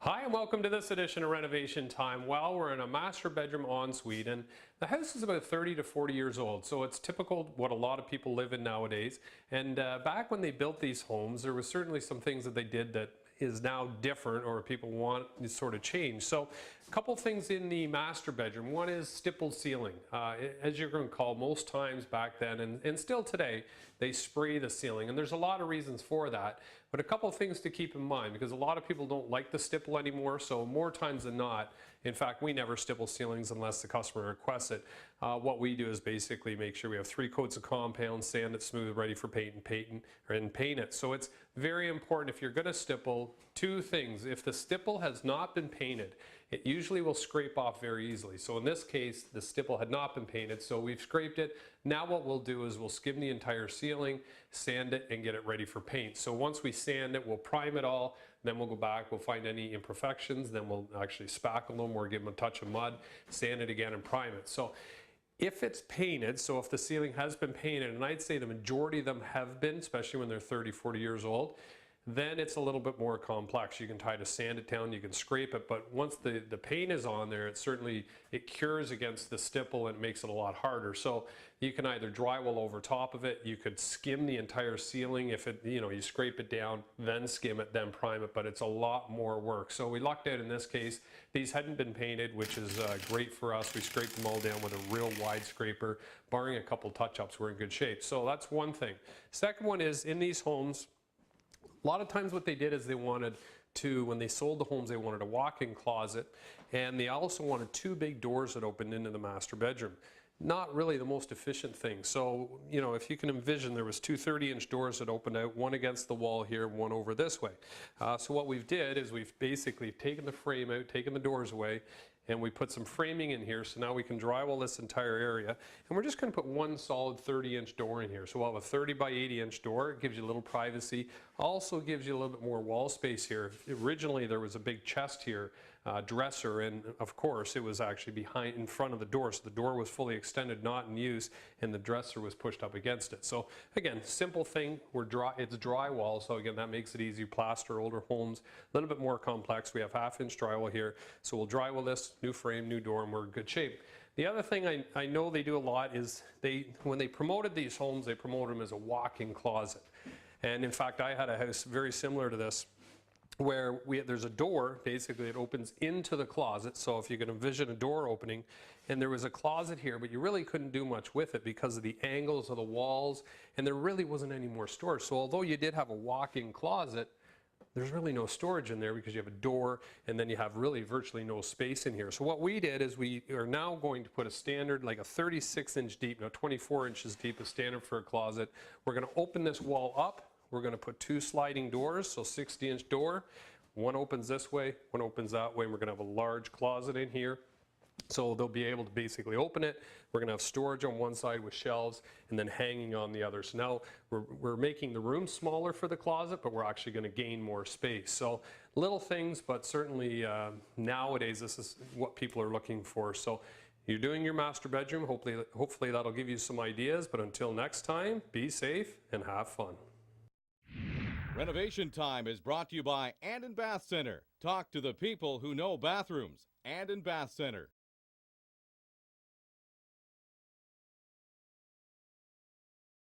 Hi and welcome to this edition of Renovation Time. Well, we're in a master bedroom ensuite and the house is about 30 to 40 years old, so it's typical what a lot of people live in nowadays. And back when they built these homes, there was certainly some things that they did that is now different or people want to sort of change. So a couple things in the master bedroom. One is stippled ceiling. As you're going to call, most times back then and still today, they spray the ceiling, and there's a lot of reasons for that. But a couple things to keep in mind, because a lot of people don't like the stipple anymore, so more times than not, in fact, we never stipple ceilings unless the customer requests it. What we do is basically make sure we have 3 coats of compound, sand it smooth, ready for paint, and paint it. So it's very important if you're going to stipple, 2 things. If the stipple has not been painted, it usually will scrape off very easily. So in this case, the stipple had not been painted, so we've scraped it. Now what we'll do is we'll skim the entire ceiling, sand it, and get it ready for paint. So once we sand it, we'll prime it all, then we'll go back, we'll find any imperfections, then we'll actually spackle them or give them a touch of mud, sand it again, and prime it. So if it's painted, so if the ceiling has been painted, and I'd say the majority of them have been, especially when they're 30, 40 years old, then it's a little bit more complex. You can try to sand it down, you can scrape it, but once the paint is on there, it cures against the stipple and makes it a lot harder. So you can either drywall over top of it, you could skim the entire ceiling if it, you scrape it down, then skim it, then prime it, but it's a lot more work. So we lucked out in this case. These hadn't been painted, which is great for us. We scraped them all down with a real wide scraper. Barring a couple touch-ups, we're in good shape. So that's one thing. Second one is, in these homes, a lot of times what they did is they wanted to, when they sold the homes, they wanted a walk-in closet, and they also wanted 2 big doors that opened into the master bedroom. Not really the most efficient thing. So, if you can envision, there was 2 30-inch doors that opened out, one against the wall here, one over this way. So what we've did is we've basically taken the frame out, taken the doors away, and we put some framing in here, so now we can drywall this entire area. And we're just going to put one solid 30-inch door in here. So we'll have a 30 by 80-inch door. It gives you a little privacy. Also gives you a little bit more wall space here. Originally there was a big chest here, dresser, and of course it was actually in front of the door. So the door was fully extended, not in use, and the dresser was pushed up against it. So again, simple thing. It's drywall, so again, that makes it easy. Plaster older homes, a little bit more complex. We have 1/2-inch drywall here. So we'll drywall this, new frame, new door, and we're in good shape. The other thing I know they do a lot is when they promoted these homes, they promoted them as a walk-in closet. And in fact, I had a house very similar to this, where there's a door, basically it opens into the closet. So if you can envision a door opening, and there was a closet here, but you really couldn't do much with it because of the angles of the walls, and there really wasn't any more storage. So although you did have a walk-in closet, there's really no storage in there because you have a door, and then you have really virtually no space in here. So what we did is we are now going to put a standard, like a 36-inch deep, now 24 inches deep is standard for a closet. We're going to open this wall up. We're going to put 2 sliding doors, so 60-inch door. One opens this way, one opens that way, and we're going to have a large closet in here. So they'll be able to basically open it. We're going to have storage on one side with shelves and then hanging on the other. So now we're making the room smaller for the closet, but we're actually going to gain more space. So little things, but certainly nowadays this is what people are looking for. So you're doing your master bedroom. Hopefully that'll give you some ideas. But until next time, be safe and have fun. Renovation Time is brought to you by Anden Bath Center. Talk to the people who know bathrooms. Anden Bath Center.